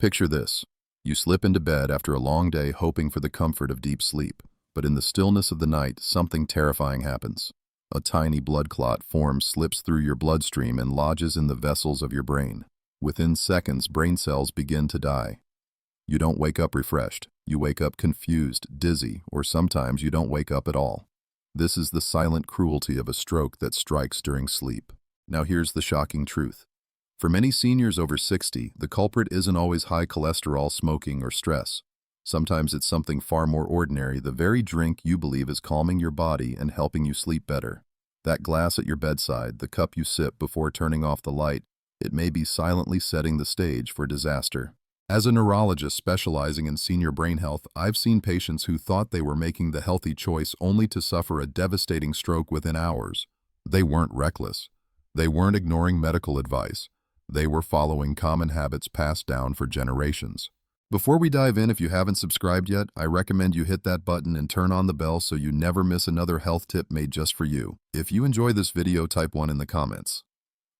Picture this. You slip into bed after a long day hoping for the comfort of deep sleep, but in the stillness of the night, something terrifying happens. A tiny blood clot forms, slips through your bloodstream and lodges in the vessels of your brain. Within seconds, brain cells begin to die. You don't wake up refreshed. You wake up confused, dizzy, or sometimes you don't wake up at all. This is the silent cruelty of a stroke that strikes during sleep. Now here's the shocking truth. For many seniors over 60, the culprit isn't always high cholesterol, smoking, or stress. Sometimes it's something far more ordinary, the very drink you believe is calming your body and helping you sleep better. That glass at your bedside, the cup you sip before turning off the light, it may be silently setting the stage for disaster. As a neurologist specializing in senior brain health, I've seen patients who thought they were making the healthy choice only to suffer a devastating stroke within hours. They weren't reckless. They weren't ignoring medical advice. They were following common habits passed down for generations. Before we dive in, if you haven't subscribed yet, I recommend you hit that button and turn on the bell so you never miss another health tip made just for you. If you enjoy this video, type 1 in the comments.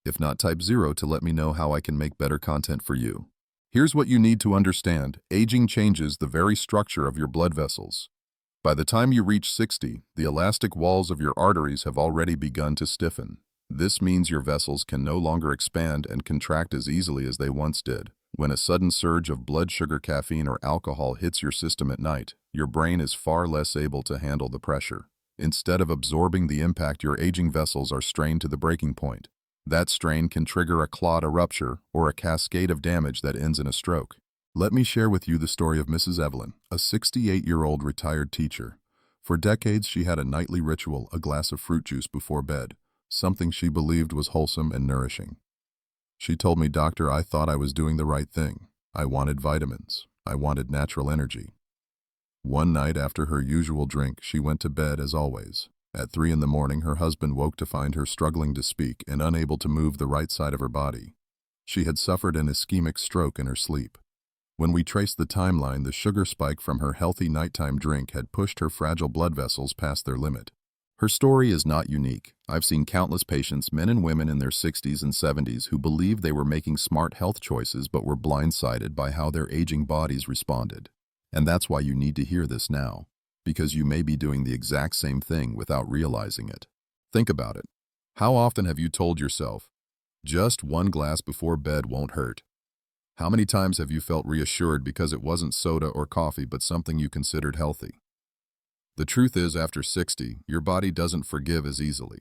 If not, type 0 to let me know how I can make better content for you. Here's what you need to understand. Aging changes the very structure of your blood vessels. By the time you reach 60, the elastic walls of your arteries have already begun to stiffen. This means your vessels can no longer expand and contract as easily as they once did. When a sudden surge of blood sugar, caffeine, or alcohol hits your system at night, your brain is far less able to handle the pressure. Instead of absorbing the impact, your aging vessels are strained to the breaking point. That strain can trigger a clot, a rupture, or a cascade of damage that ends in a stroke. Let me share with you the story of Mrs. Evelyn, a 68-year-old retired teacher. For decades, she had a nightly ritual, a glass of fruit juice before bed, something she believed was wholesome and nourishing. She told me, "Doctor, I thought I was doing the right thing. I wanted vitamins. I wanted natural energy." One night after her usual drink, she went to bed as always. At 3 in the morning, her husband woke to find her struggling to speak and unable to move the right side of her body. She had suffered an ischemic stroke in her sleep. When we traced the timeline, the sugar spike from her healthy nighttime drink had pushed her fragile blood vessels past their limit. Her story is not unique. I've seen countless patients, men and women in their 60s and 70s, who believed they were making smart health choices but were blindsided by how their aging bodies responded. And that's why you need to hear this now, because you may be doing the exact same thing without realizing it. Think about it. How often have you told yourself, "Just one glass before bed won't hurt"? How many times have you felt reassured because it wasn't soda or coffee but something you considered healthy? The truth is, after 60, your body doesn't forgive as easily.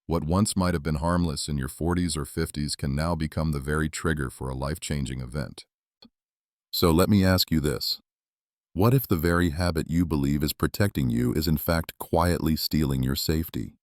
What once might have been harmless in your 40s or 50s can now become the very trigger for a life-changing event. So let me ask you this. What if the very habit you believe is protecting you is in fact quietly stealing your safety?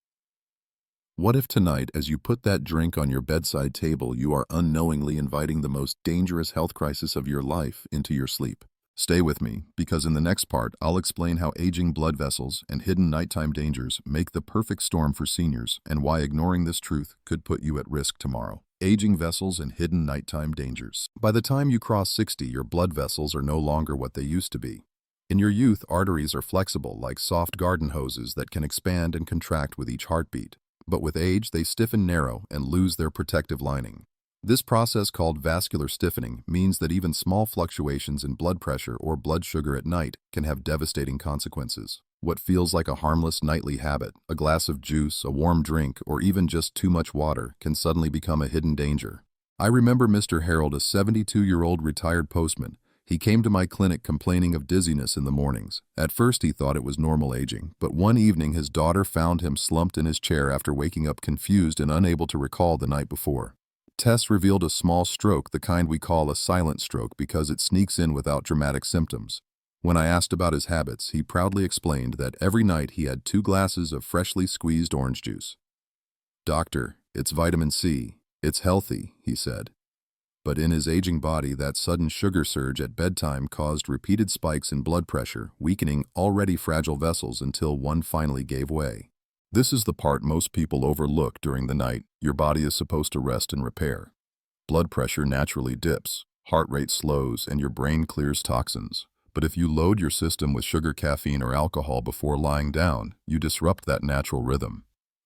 What if tonight, as you put that drink on your bedside table, you are unknowingly inviting the most dangerous health crisis of your life into your sleep? Stay with me, because in the next part, I'll explain how aging blood vessels and hidden nighttime dangers make the perfect storm for seniors, and why ignoring this truth could put you at risk tomorrow. Aging vessels and hidden nighttime dangers. By the time you cross 60, your blood vessels are no longer what they used to be. In your youth, arteries are flexible like soft garden hoses that can expand and contract with each heartbeat. But with age, they stiffen, narrow, and lose their protective lining. This process, called vascular stiffening, means that even small fluctuations in blood pressure or blood sugar at night can have devastating consequences. What feels like a harmless nightly habit, a glass of juice, a warm drink, or even just too much water, can suddenly become a hidden danger. I remember Mr. Harold, a 72-year-old retired postman. He came to my clinic complaining of dizziness in the mornings. At first he thought it was normal aging, but one evening his daughter found him slumped in his chair after waking up confused and unable to recall the night before. Tests revealed a small stroke, the kind we call a silent stroke because it sneaks in without dramatic symptoms. When I asked about his habits, he proudly explained that every night he had 2 glasses of freshly squeezed orange juice. "Doctor, it's vitamin C. It's healthy," he said. But in his aging body, that sudden sugar surge at bedtime caused repeated spikes in blood pressure, weakening already fragile vessels until one finally gave way. This is the part most people overlook during the night. Your body is supposed to rest and repair. Blood pressure naturally dips, heart rate slows, and your brain clears toxins. But if you load your system with sugar, caffeine, or alcohol before lying down, you disrupt that natural rhythm.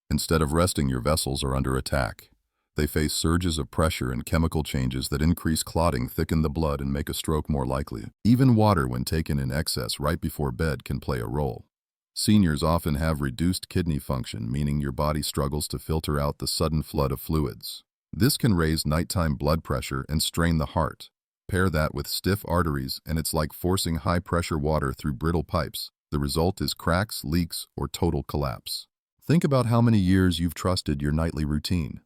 Instead of resting, your vessels are under attack. They face surges of pressure and chemical changes that increase clotting, thicken the blood, and make a stroke more likely. Even water, when taken in excess right before bed, can play a role. Seniors often have reduced kidney function, meaning your body struggles to filter out the sudden flood of fluids. This can raise nighttime blood pressure and strain the heart. Pair that with stiff arteries, and it's like forcing high-pressure water through brittle pipes. The result is cracks, leaks, or total collapse. Think about how many years you've trusted your nightly routine.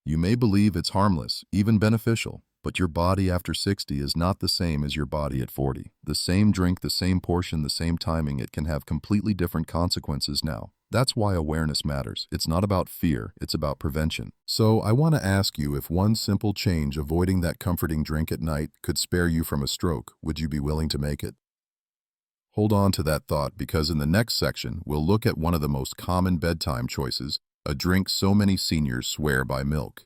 You may believe it's harmless, even beneficial, but your body after 60 is not the same as your body at 40. The same drink, the same portion, the same timing, it can have completely different consequences now. That's why awareness matters. It's not about fear, it's about prevention. So I want to ask you, if one simple change, avoiding that comforting drink at night, could spare you from a stroke, would you be willing to make it? Hold on to that thought, because in the next section, we'll look at one of the most common bedtime choices, a drink so many seniors swear by: milk.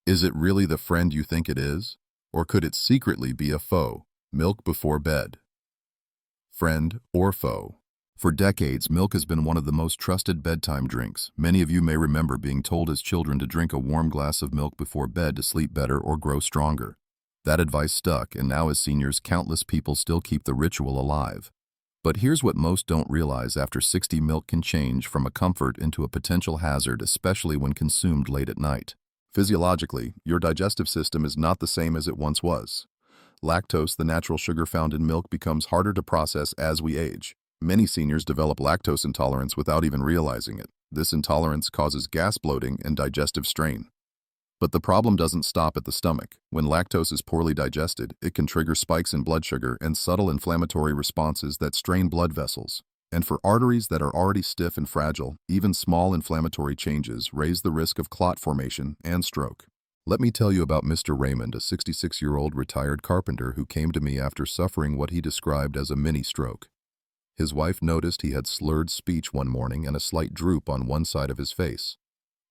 Is it really the friend you think it is? Or could it secretly be a foe? Milk before bed. Friend or foe? For decades, milk has been one of the most trusted bedtime drinks. Many of you may remember being told as children to drink a warm glass of milk before bed to sleep better or grow stronger. That advice stuck, and now as seniors, countless people still keep the ritual alive. But here's what most don't realize: after 60, milk can change from a comfort into a potential hazard, especially when consumed late at night. Physiologically, your digestive system is not the same as it once was. Lactose, the natural sugar found in milk, becomes harder to process as we age. Many seniors develop lactose intolerance without even realizing it. This intolerance causes gas, bloating, and digestive strain. But the problem doesn't stop at the stomach. When lactose is poorly digested, it can trigger spikes in blood sugar and subtle inflammatory responses that strain blood vessels. And for arteries that are already stiff and fragile, even small inflammatory changes raise the risk of clot formation and stroke. Let me tell you about Mr. Raymond, a 66-year-old retired carpenter who came to me after suffering what he described as a mini-stroke. His wife noticed he had slurred speech one morning and a slight droop on one side of his face.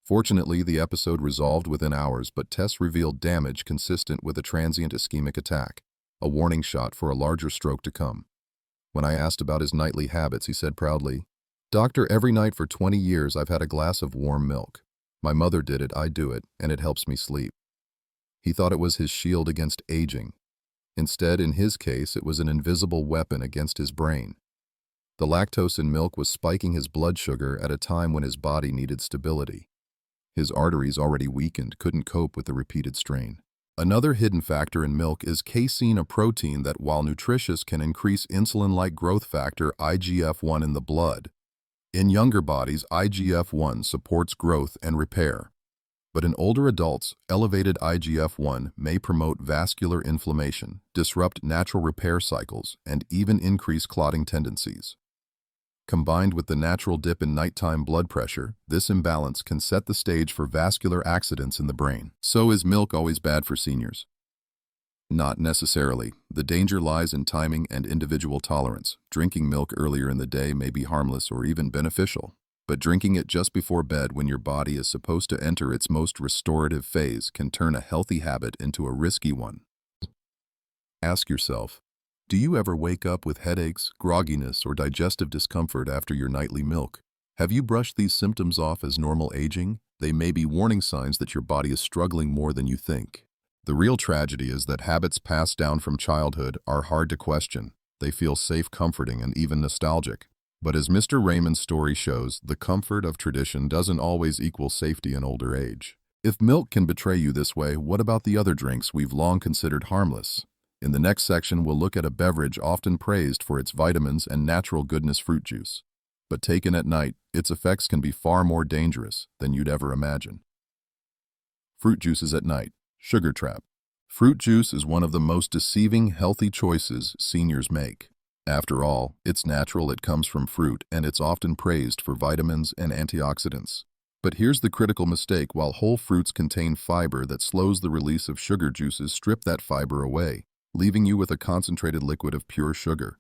Fortunately, the episode resolved within hours, but tests revealed damage consistent with a transient ischemic attack, a warning shot for a larger stroke to come. When I asked about his nightly habits, he said proudly, "Doctor, every night for 20 years I've had a glass of warm milk. My mother did it, I do it, and it helps me sleep." He thought it was his shield against aging. Instead, in his case, it was an invisible weapon against his brain. The lactose in milk was spiking his blood sugar at a time when his body needed stability. His arteries, already weakened, couldn't cope with the repeated strain. Another hidden factor in milk is casein, a protein that, while nutritious, can increase insulin-like growth factor IGF-1 in the blood. In younger bodies, IGF-1 supports growth and repair. But in older adults, elevated IGF-1 may promote vascular inflammation, disrupt natural repair cycles, and even increase clotting tendencies. Combined with the natural dip in nighttime blood pressure, this imbalance can set the stage for vascular accidents in the brain. So is milk always bad for seniors? Not necessarily. The danger lies in timing and individual tolerance. Drinking milk earlier in the day may be harmless or even beneficial, but drinking it just before bed when your body is supposed to enter its most restorative phase can turn a healthy habit into a risky one. Ask yourself, do you ever wake up with headaches, grogginess, or digestive discomfort after your nightly milk? Have you brushed these symptoms off as normal aging? They may be warning signs that your body is struggling more than you think. The real tragedy is that habits passed down from childhood are hard to question. They feel safe, comforting, and even nostalgic. But as Mr. Raymond's story shows, the comfort of tradition doesn't always equal safety in older age. If milk can betray you this way, what about the other drinks we've long considered harmless? In the next section, we'll look at a beverage often praised for its vitamins and natural goodness: fruit juice. But taken at night, its effects can be far more dangerous than you'd ever imagine. Fruit juices at night. Sugar trap. Fruit juice is one of the most deceiving healthy choices seniors make. After all, it's natural, it comes from fruit, and it's often praised for vitamins and antioxidants. But here's the critical mistake: while whole fruits contain fiber that slows the release of sugar, juices strip that fiber away, leaving you with a concentrated liquid of pure sugar.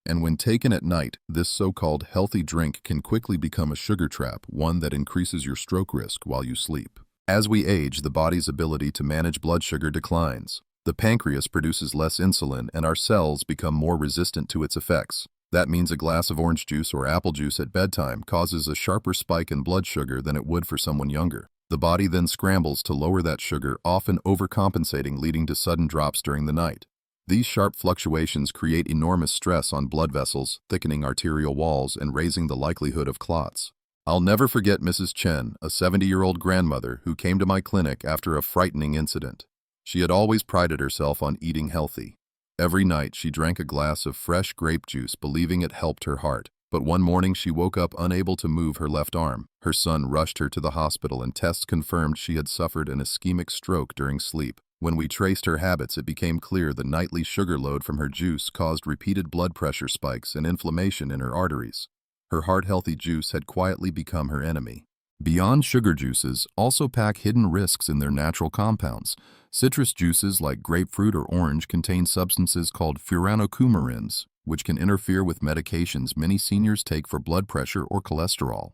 And when taken at night, this so-called healthy drink can quickly become a sugar trap, one that increases your stroke risk while you sleep. As we age, the body's ability to manage blood sugar declines. The pancreas produces less insulin, and our cells become more resistant to its effects. That means a glass of orange juice or apple juice at bedtime causes a sharper spike in blood sugar than it would for someone younger. The body then scrambles to lower that sugar, often overcompensating, leading to sudden drops during the night. These sharp fluctuations create enormous stress on blood vessels, thickening arterial walls and raising the likelihood of clots. I'll never forget Mrs. Chen, a 70-year-old grandmother who came to my clinic after a frightening incident. She had always prided herself on eating healthy. Every night she drank a glass of fresh grape juice, believing it helped her heart. But one morning she woke up unable to move her left arm. Her son rushed her to the hospital and tests confirmed she had suffered an ischemic stroke during sleep. When we traced her habits, it became clear the nightly sugar load from her juice caused repeated blood pressure spikes and inflammation in her arteries. Her heart-healthy juice had quietly become her enemy. Beyond sugar juices also pack hidden risks in their natural compounds. Citrus juices like grapefruit or orange contain substances called furanocoumarins, which can interfere with medications many seniors take for blood pressure or cholesterol.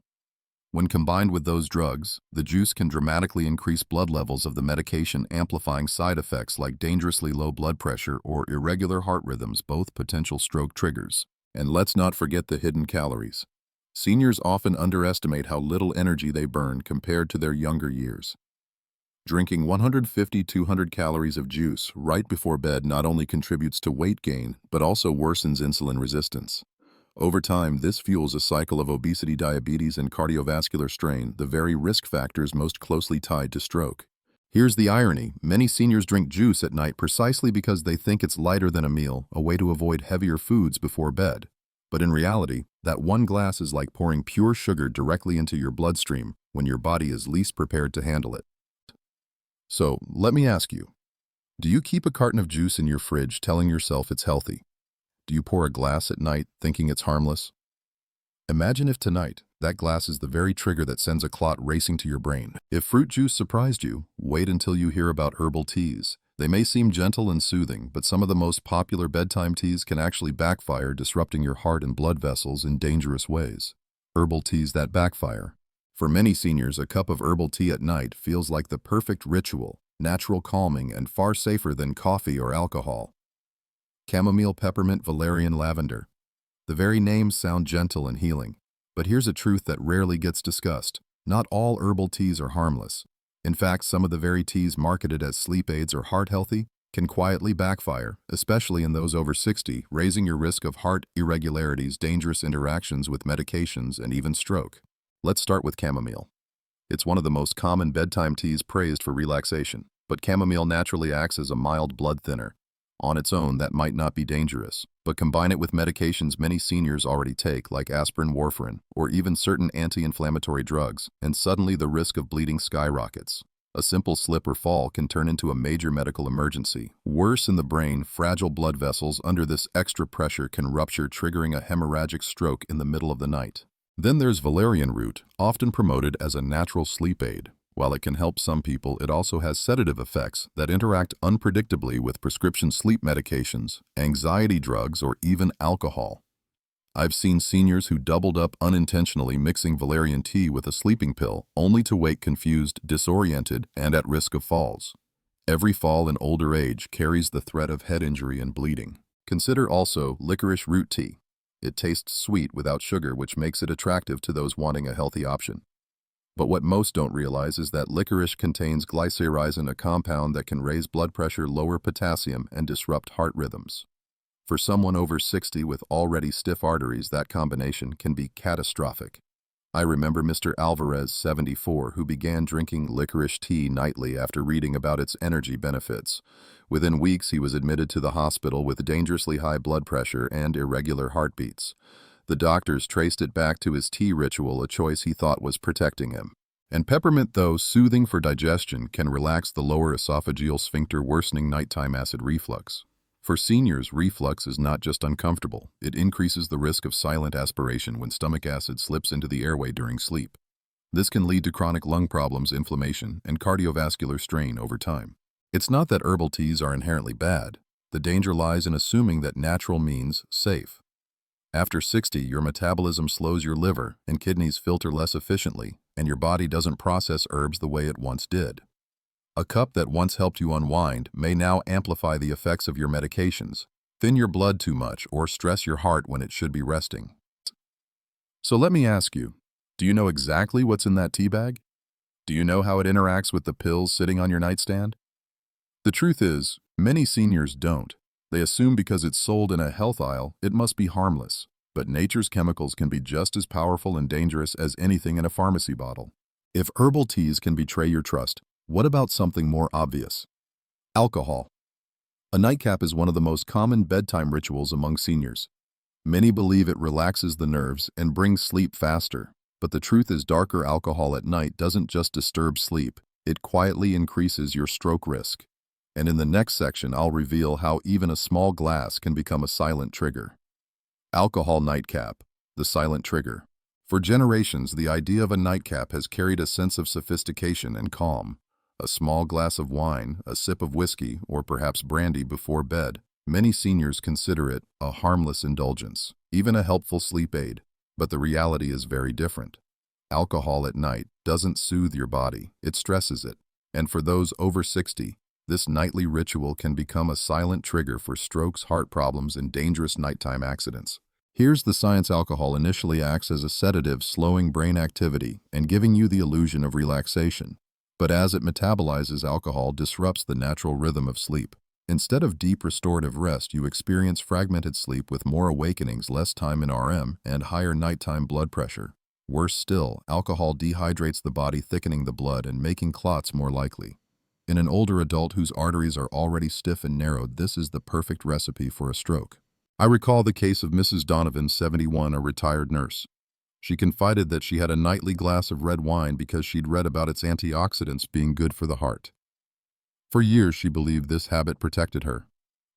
When combined with those drugs, the juice can dramatically increase blood levels of the medication, amplifying side effects like dangerously low blood pressure or irregular heart rhythms, both potential stroke triggers. And let's not forget the hidden calories. Seniors often underestimate how little energy they burn compared to their younger years. Drinking 150-200 calories of juice right before bed not only contributes to weight gain, but also worsens insulin resistance. Over time, this fuels a cycle of obesity, diabetes, and cardiovascular strain, the very risk factors most closely tied to stroke. Here's the irony: many seniors drink juice at night precisely because they think it's lighter than a meal, a way to avoid heavier foods before bed. But in reality, that one glass is like pouring pure sugar directly into your bloodstream when your body is least prepared to handle it. So, let me ask you, do you keep a carton of juice in your fridge telling yourself it's healthy? Do you pour a glass at night thinking it's harmless? Imagine if tonight, that glass is the very trigger that sends a clot racing to your brain. If fruit juice surprised you, wait until you hear about herbal teas. They may seem gentle and soothing, but some of the most popular bedtime teas can actually backfire, disrupting your heart and blood vessels in dangerous ways. Herbal teas that backfire. For many seniors, a cup of herbal tea at night feels like the perfect ritual, natural, calming, and far safer than coffee or alcohol. Chamomile, peppermint, valerian, lavender. The very names sound gentle and healing. But here's a truth that rarely gets discussed. Not all herbal teas are harmless. In fact, some of the very teas marketed as sleep aids or heart healthy can quietly backfire, especially in those over 60, raising your risk of heart irregularities, dangerous interactions with medications, and even stroke. Let's start with chamomile. It's one of the most common bedtime teas praised for relaxation, but chamomile naturally acts as a mild blood thinner. On its own, that might not be dangerous, but combine it with medications many seniors already take, like aspirin, warfarin, or even certain anti-inflammatory drugs, and suddenly the risk of bleeding skyrockets. A simple slip or fall can turn into a major medical emergency. Worse, in the brain, fragile blood vessels under this extra pressure can rupture, triggering a hemorrhagic stroke in the middle of the night. Then there's valerian root, often promoted as a natural sleep aid. While it can help some people, it also has sedative effects that interact unpredictably with prescription sleep medications, anxiety drugs, or even alcohol. I've seen seniors who doubled up unintentionally, mixing valerian tea with a sleeping pill, only to wake confused, disoriented, and at risk of falls. Every fall in older age carries the threat of head injury and bleeding. Consider also licorice root tea. It tastes sweet without sugar, which makes it attractive to those wanting a healthy option. But what most don't realize is that licorice contains glycyrrhizin, a compound that can raise blood pressure, lower potassium, and disrupt heart rhythms. For someone over 60 with already stiff arteries, that combination can be catastrophic. I remember Mr. Alvarez, 74, who began drinking licorice tea nightly after reading about its energy benefits. Within weeks, he was admitted to the hospital with dangerously high blood pressure and irregular heartbeats. The doctors traced it back to his tea ritual, a choice he thought was protecting him. And peppermint, though soothing for digestion, can relax the lower esophageal sphincter, worsening nighttime acid reflux. For seniors, reflux is not just uncomfortable, it increases the risk of silent aspiration when stomach acid slips into the airway during sleep. This can lead to chronic lung problems, inflammation, and cardiovascular strain over time. It's not that herbal teas are inherently bad. The danger lies in assuming that natural means safe. After 60, your metabolism slows, your liver and kidneys filter less efficiently, and your body doesn't process herbs the way it once did. A cup that once helped you unwind may now amplify the effects of your medications, thin your blood too much, or stress your heart when it should be resting. So let me ask you, do you know exactly what's in that tea bag? Do you know how it interacts with the pills sitting on your nightstand? The truth is, many seniors don't. They assume because it's sold in a health aisle, it must be harmless. But nature's chemicals can be just as powerful and dangerous as anything in a pharmacy bottle. If herbal teas can betray your trust, what about something more obvious? Alcohol. A nightcap is one of the most common bedtime rituals among seniors. Many believe it relaxes the nerves and brings sleep faster. But the truth is, darker alcohol at night doesn't just disturb sleep, it quietly increases your stroke risk. And in the next section, I'll reveal how even a small glass can become a silent trigger. Alcohol nightcap, the silent trigger. For generations, the idea of a nightcap has carried a sense of sophistication and calm. A small glass of wine, a sip of whiskey, or perhaps brandy before bed. Many seniors consider it a harmless indulgence, even a helpful sleep aid. But the reality is very different. Alcohol at night doesn't soothe your body, it stresses it. And for those over 60, this nightly ritual can become a silent trigger for strokes, heart problems, and dangerous nighttime accidents. Here's the science. Alcohol initially acts as a sedative, slowing brain activity and giving you the illusion of relaxation. But as it metabolizes, alcohol disrupts the natural rhythm of sleep. Instead of deep restorative rest, you experience fragmented sleep with more awakenings, less time in REM, and higher nighttime blood pressure. Worse still, alcohol dehydrates the body, thickening the blood and making clots more likely. In an older adult whose arteries are already stiff and narrowed, this is the perfect recipe for a stroke. I recall the case of Mrs. Donovan, 71, a retired nurse. She confided that she had a nightly glass of red wine because she'd read about its antioxidants being good for the heart. For years, she believed this habit protected her.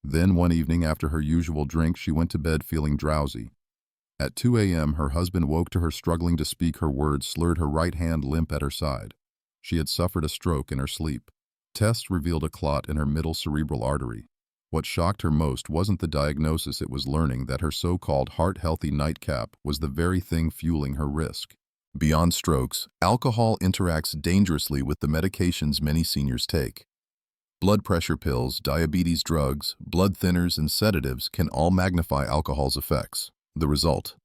Then, one evening after her usual drink, she went to bed feeling drowsy. At 2 a.m., her husband woke to her struggling to speak, her words slurred, her right hand limp at her side. She had suffered a stroke in her sleep. Tests revealed a clot in her middle cerebral artery. What shocked her most wasn't the diagnosis, it was learning that her so-called heart-healthy nightcap was the very thing fueling her risk. Beyond strokes, alcohol interacts dangerously with the medications many seniors take. Blood pressure pills, diabetes drugs, blood thinners, and sedatives can all magnify alcohol's effects. The result: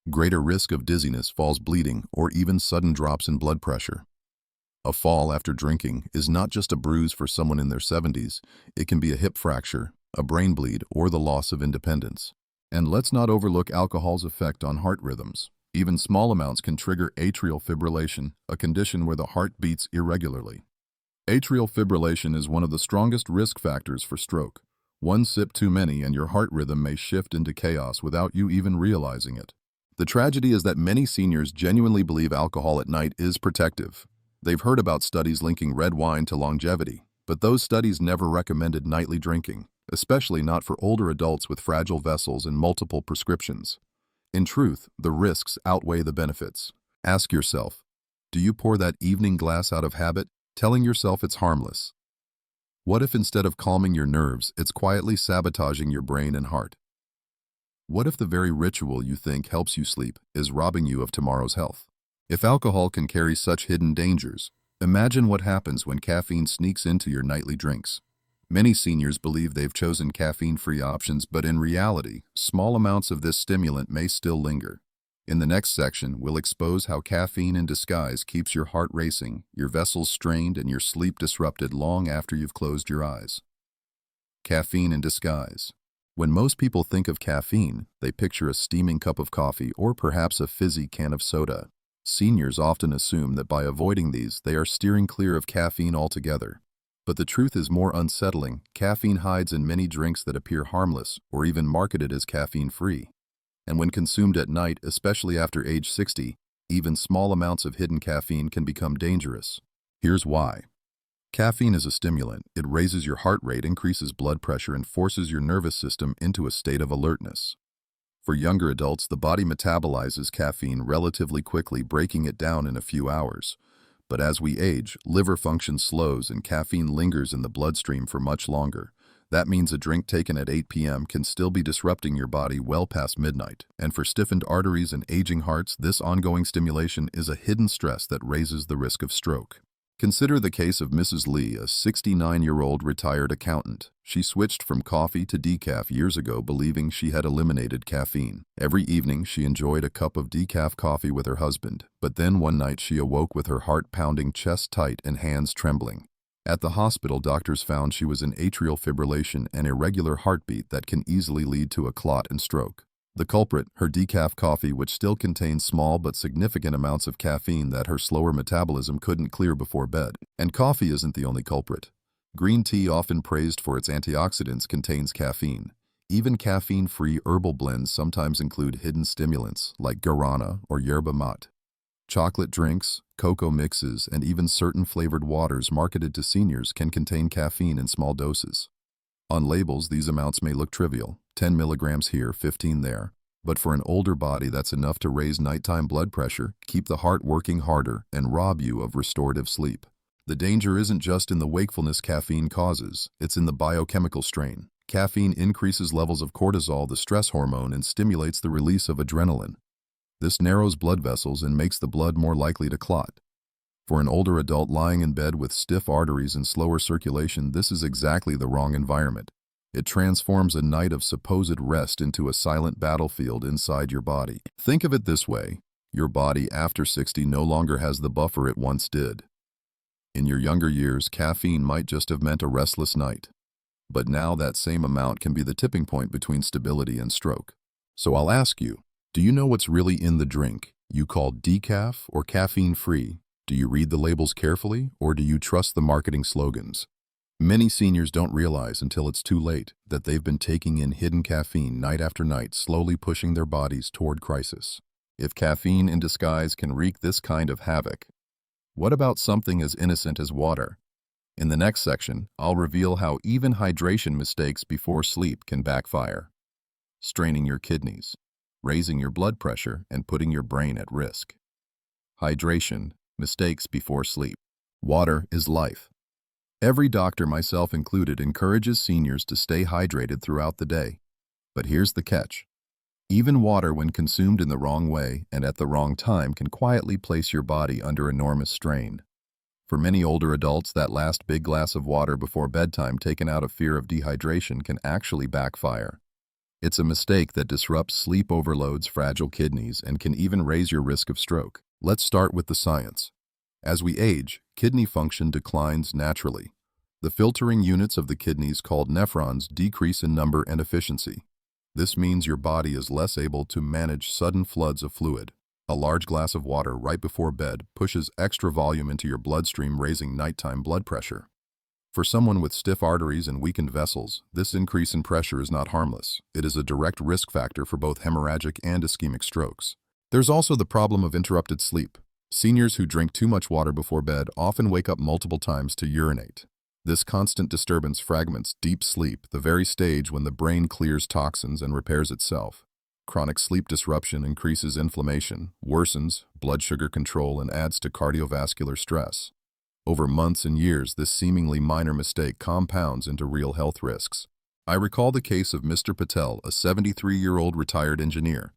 greater risk of dizziness, falls, bleeding, or even sudden drops in blood pressure. A fall after drinking is not just a bruise for someone in their 70s, it can be a hip fracture, a brain bleed, or the loss of independence. And let's not overlook alcohol's effect on heart rhythms. Even small amounts can trigger atrial fibrillation, a condition where the heart beats irregularly. Atrial fibrillation is one of the strongest risk factors for stroke. One sip too many and your heart rhythm may shift into chaos without you even realizing it. The tragedy is that many seniors genuinely believe alcohol at night is protective. They've heard about studies linking red wine to longevity, but those studies never recommended nightly drinking, especially not for older adults with fragile vessels and multiple prescriptions. In truth, the risks outweigh the benefits. Ask yourself, do you pour that evening glass out of habit, telling yourself it's harmless? What if instead of calming your nerves, it's quietly sabotaging your brain and heart? What if the very ritual you think helps you sleep is robbing you of tomorrow's health? If alcohol can carry such hidden dangers, imagine what happens when caffeine sneaks into your nightly drinks. Many seniors believe they've chosen caffeine-free options, but in reality, small amounts of this stimulant may still linger. In the next section, we'll expose how caffeine in disguise keeps your heart racing, your vessels strained, and your sleep disrupted long after you've closed your eyes. Caffeine in disguise. When most people think of caffeine, they picture a steaming cup of coffee or perhaps a fizzy can of soda. Seniors often assume that by avoiding these, they are steering clear of caffeine altogether. But the truth is more unsettling. Caffeine hides in many drinks that appear harmless or even marketed as caffeine-free. And when consumed at night, especially after age 60, even small amounts of hidden caffeine can become dangerous. Here's why. Caffeine is a stimulant. It raises your heart rate, increases blood pressure, and forces your nervous system into a state of alertness. For younger adults, the body metabolizes caffeine relatively quickly, breaking it down in a few hours. But as we age, liver function slows and caffeine lingers in the bloodstream for much longer. That means a drink taken at 8 p.m. can still be disrupting your body well past midnight. And for stiffened arteries and aging hearts, this ongoing stimulation is a hidden stress that raises the risk of stroke. Consider the case of Mrs. Lee, a 69-year-old retired accountant. She switched from coffee to decaf years ago, believing she had eliminated caffeine. Every evening, she enjoyed a cup of decaf coffee with her husband, but then one night she awoke with her heart pounding, chest tight, and hands trembling. At the hospital, doctors found she was in atrial fibrillation, an irregular heartbeat that can easily lead to a clot and stroke. The culprit, her decaf coffee, which still contained small but significant amounts of caffeine that her slower metabolism couldn't clear before bed. And coffee isn't the only culprit. Green tea, often praised for its antioxidants, contains caffeine. Even caffeine-free herbal blends sometimes include hidden stimulants like guarana or yerba mate. Chocolate drinks, cocoa mixes, and even certain flavored waters marketed to seniors can contain caffeine in small doses. On labels, these amounts may look trivial, 10 milligrams here, 15 there, but for an older body that's enough to raise nighttime blood pressure, keep the heart working harder, and rob you of restorative sleep. The danger isn't just in the wakefulness caffeine causes, it's in the biochemical strain. Caffeine increases levels of cortisol, the stress hormone, and stimulates the release of adrenaline. This narrows blood vessels and makes the blood more likely to clot. For an older adult lying in bed with stiff arteries and slower circulation, this is exactly the wrong environment. It transforms a night of supposed rest into a silent battlefield inside your body. Think of it this way: your body after 60 no longer has the buffer it once did. In your younger years, caffeine might just have meant a restless night. But now that same amount can be the tipping point between stability and stroke. So I'll ask you, do you know what's really in the drink you call decaf or caffeine-free? Do you read the labels carefully, or do you trust the marketing slogans? Many seniors don't realize until it's too late that they've been taking in hidden caffeine night after night, slowly pushing their bodies toward crisis. If caffeine in disguise can wreak this kind of havoc, what about something as innocent as water? In the next section, I'll reveal how even hydration mistakes before sleep can backfire, straining your kidneys, raising your blood pressure, and putting your brain at risk. Hydration mistakes before sleep. Water is life. Every doctor, myself included, encourages seniors to stay hydrated throughout the day. But here's the catch. Even water, when consumed in the wrong way and at the wrong time, can quietly place your body under enormous strain. For many older adults, that last big glass of water before bedtime, taken out of fear of dehydration, can actually backfire. It's a mistake that disrupts sleep, overloads fragile kidneys, and can even raise your risk of stroke. Let's start with the science. As we age, kidney function declines naturally. The filtering units of the kidneys, called nephrons, decrease in number and efficiency. This means your body is less able to manage sudden floods of fluid. A large glass of water right before bed pushes extra volume into your bloodstream, raising nighttime blood pressure. For someone with stiff arteries and weakened vessels, this increase in pressure is not harmless. It is a direct risk factor for both hemorrhagic and ischemic strokes. There's also the problem of interrupted sleep. Seniors who drink too much water before bed often wake up multiple times to urinate. This constant disturbance fragments deep sleep, the very stage when the brain clears toxins and repairs itself. Chronic sleep disruption increases inflammation, worsens blood sugar control, and adds to cardiovascular stress. Over months and years, this seemingly minor mistake compounds into real health risks. I recall the case of Mr. Patel, a 73-year-old retired engineer.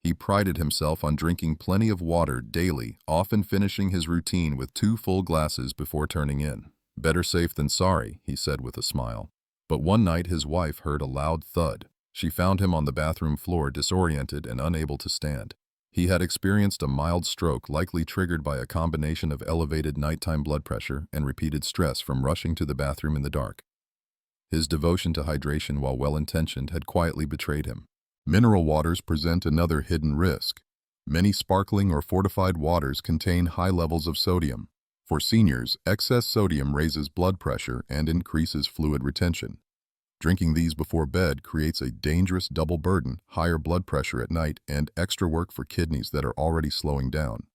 He prided himself on drinking plenty of water daily, often finishing his routine with 2 full glasses before turning in. "Better safe than sorry," he said with a smile. But one night his wife heard a loud thud. She found him on the bathroom floor, disoriented and unable to stand. He had experienced a mild stroke, likely triggered by a combination of elevated nighttime blood pressure and repeated stress from rushing to the bathroom in the dark. His devotion to hydration, while well-intentioned, had quietly betrayed him. Mineral waters present another hidden risk. Many sparkling or fortified waters contain high levels of sodium. For seniors, excess sodium raises blood pressure and increases fluid retention. Drinking these before bed creates a dangerous double burden: higher blood pressure at night and extra work for kidneys that are already slowing down.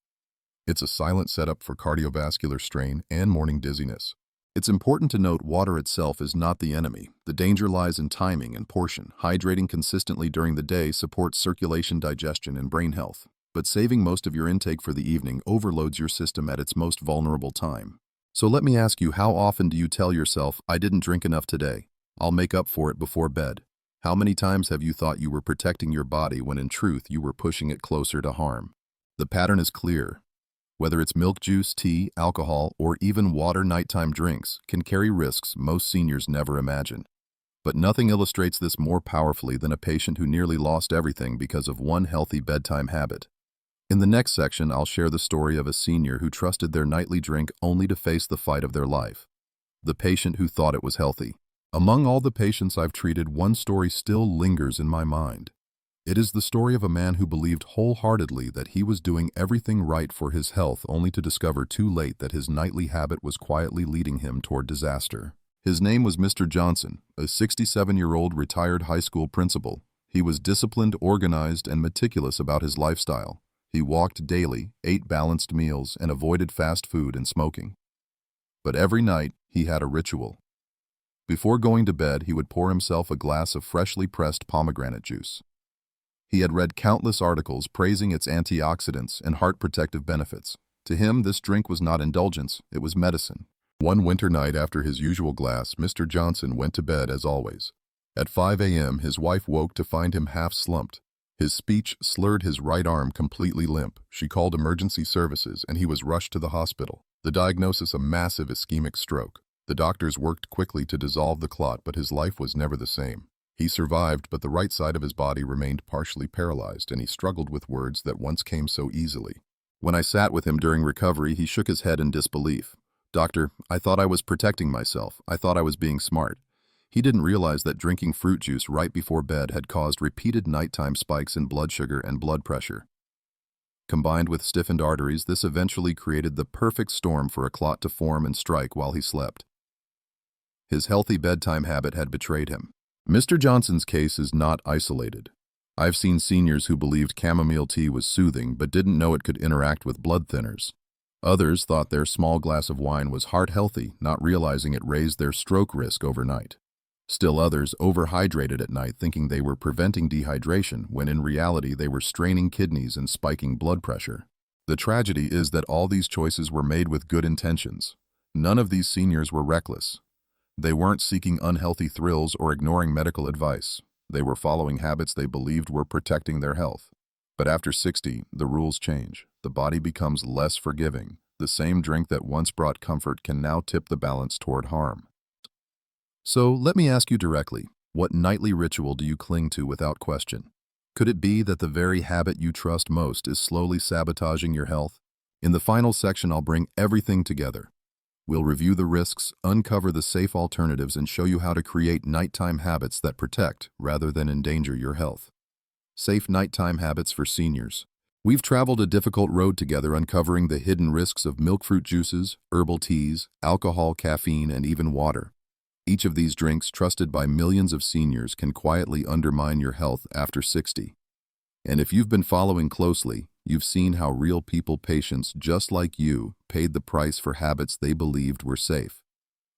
It's a silent setup for cardiovascular strain and morning dizziness. It's important to note water itself is not the enemy. The danger lies in timing and portion. Hydrating consistently during the day supports circulation, digestion, and brain health. But saving most of your intake for the evening overloads your system at its most vulnerable time. So let me ask you, how often do you tell yourself, "I didn't drink enough today. I'll make up for it before bed"? How many times have you thought you were protecting your body when in truth you were pushing it closer to harm? The pattern is clear. Whether it's milk juice, tea, alcohol, or even water nighttime drinks, can carry risks most seniors never imagine. But nothing illustrates this more powerfully than a patient who nearly lost everything because of one healthy bedtime habit. In the next section, I'll share the story of a senior who trusted their nightly drink only to face the fight of their life. The patient who thought it was healthy. Among all the patients I've treated, one story still lingers in my mind. It is the story of a man who believed wholeheartedly that he was doing everything right for his health, only to discover too late that his nightly habit was quietly leading him toward disaster. His name was Mr. Johnson, a 67-year-old retired high school principal. He was disciplined, organized, and meticulous about his lifestyle. He walked daily, ate balanced meals, and avoided fast food and smoking. But every night, he had a ritual. Before going to bed, he would pour himself a glass of freshly pressed pomegranate juice. He had read countless articles praising its antioxidants and heart-protective benefits. To him, this drink was not indulgence, it was medicine. One winter night after his usual glass, Mr. Johnson went to bed as always. At 5 a.m., his wife woke to find him half slumped. His speech slurred, his right arm completely limp. She called emergency services, and he was rushed to the hospital. The diagnosis: a massive ischemic stroke. The doctors worked quickly to dissolve the clot, but his life was never the same. He survived, but the right side of his body remained partially paralyzed, and he struggled with words that once came so easily. When I sat with him during recovery, he shook his head in disbelief. "Doctor, I thought I was protecting myself. I thought I was being smart." He didn't realize that drinking fruit juice right before bed had caused repeated nighttime spikes in blood sugar and blood pressure. Combined with stiffened arteries, this eventually created the perfect storm for a clot to form and strike while he slept. His healthy bedtime habit had betrayed him. Mr. Johnson's case is not isolated. I've seen seniors who believed chamomile tea was soothing but didn't know it could interact with blood thinners. Others thought their small glass of wine was heart-healthy, not realizing it raised their stroke risk overnight. Still others overhydrated at night, thinking they were preventing dehydration, when in reality they were straining kidneys and spiking blood pressure. The tragedy is that all these choices were made with good intentions. None of these seniors were reckless. They weren't seeking unhealthy thrills or ignoring medical advice. They were following habits they believed were protecting their health. But after 60, the rules change. The body becomes less forgiving. The same drink that once brought comfort can now tip the balance toward harm. So let me ask you directly, what nightly ritual do you cling to without question? Could it be that the very habit you trust most is slowly sabotaging your health? In the final section, I'll bring everything together. We'll review the risks, uncover the safe alternatives, and show you how to create nighttime habits that protect rather than endanger your health. Safe nighttime habits for seniors. We've traveled a difficult road together, uncovering the hidden risks of milk fruit juices, herbal teas, alcohol, caffeine, and even water. Each of these drinks, trusted by millions of seniors, can quietly undermine your health after 60. And if you've been following closely, you've seen how real people, patients just like you, paid the price for habits they believed were safe.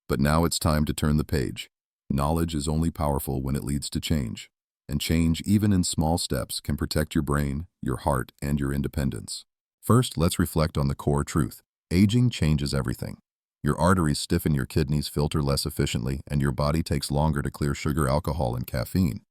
But now it's time to turn the page. Knowledge is only powerful when it leads to change. And change, even in small steps, can protect your brain, your heart, and your independence. First, let's reflect on the core truth. Aging changes everything. Your arteries stiffen, your kidneys filter less efficiently, and your body takes longer to clear sugar, alcohol, and caffeine.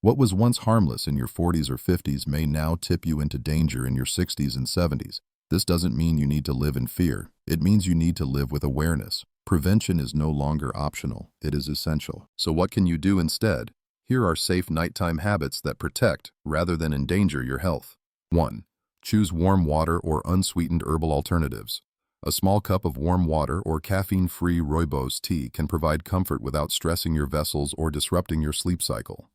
What was once harmless in your 40s or 50s may now tip you into danger in your 60s and 70s. This doesn't mean you need to live in fear. It means you need to live with awareness. Prevention is no longer optional. It is essential. So what can you do instead? Here are safe nighttime habits that protect rather than endanger your health. 1. Choose warm water or unsweetened herbal alternatives. A small cup of warm water or caffeine-free rooibos tea can provide comfort without stressing your vessels or disrupting your sleep cycle.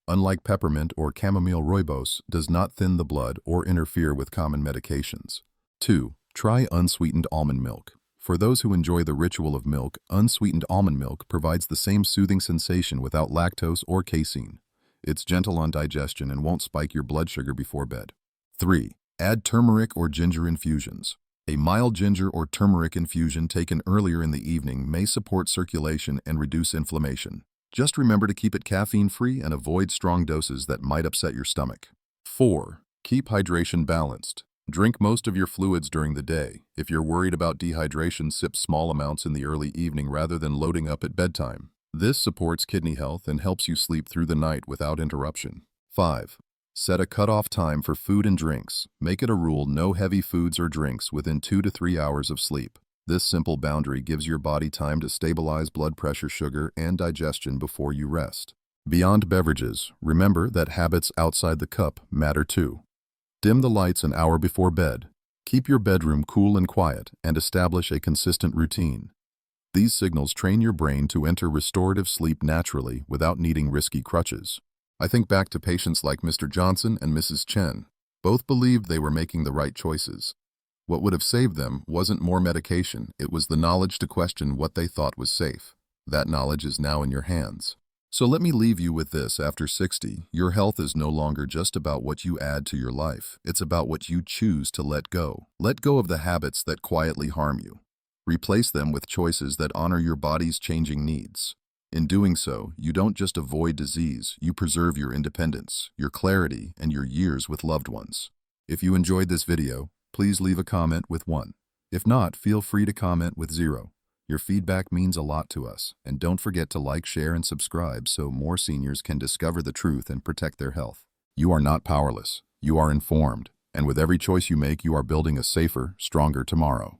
Unlike peppermint or chamomile, rooibos does not thin the blood or interfere with common medications. 2. Try unsweetened almond milk. For those who enjoy the ritual of milk, unsweetened almond milk provides the same soothing sensation without lactose or casein. It's gentle on digestion and won't spike your blood sugar before bed. 3. Add turmeric or ginger infusions. A mild ginger or turmeric infusion taken earlier in the evening may support circulation and reduce inflammation. Just remember to keep it caffeine-free and avoid strong doses that might upset your stomach. 4. Keep hydration balanced. Drink most of your fluids during the day. If you're worried about dehydration, sip small amounts in the early evening rather than loading up at bedtime. This supports kidney health and helps you sleep through the night without interruption. 5. Set a cutoff time for food and drinks. Make it a rule: no heavy foods or drinks within 2 to 3 hours of sleep. This simple boundary gives your body time to stabilize blood pressure, sugar, and digestion before you rest. Beyond beverages, remember that habits outside the cup matter too. Dim the lights an hour before bed. Keep your bedroom cool and quiet, and establish a consistent routine. These signals train your brain to enter restorative sleep naturally without needing risky crutches. I think back to patients like Mr. Johnson and Mrs. Chen. Both believed they were making the right choices. What would have saved them wasn't more medication, it was the knowledge to question what they thought was safe. That knowledge is now in your hands. So let me leave you with this: after 60, your health is no longer just about what you add to your life. It's about what you choose to let go. Let go of the habits that quietly harm you. Replace them with choices that honor your body's changing needs. In doing so, you don't just avoid disease, you preserve your independence, your clarity, and your years with loved ones. If you enjoyed this video, please leave a comment with 1. If not, feel free to comment with 0. Your feedback means a lot to us, and don't forget to like, share, and subscribe so more seniors can discover the truth and protect their health. You are not powerless, you are informed, and with every choice you make, you are building a safer, stronger tomorrow.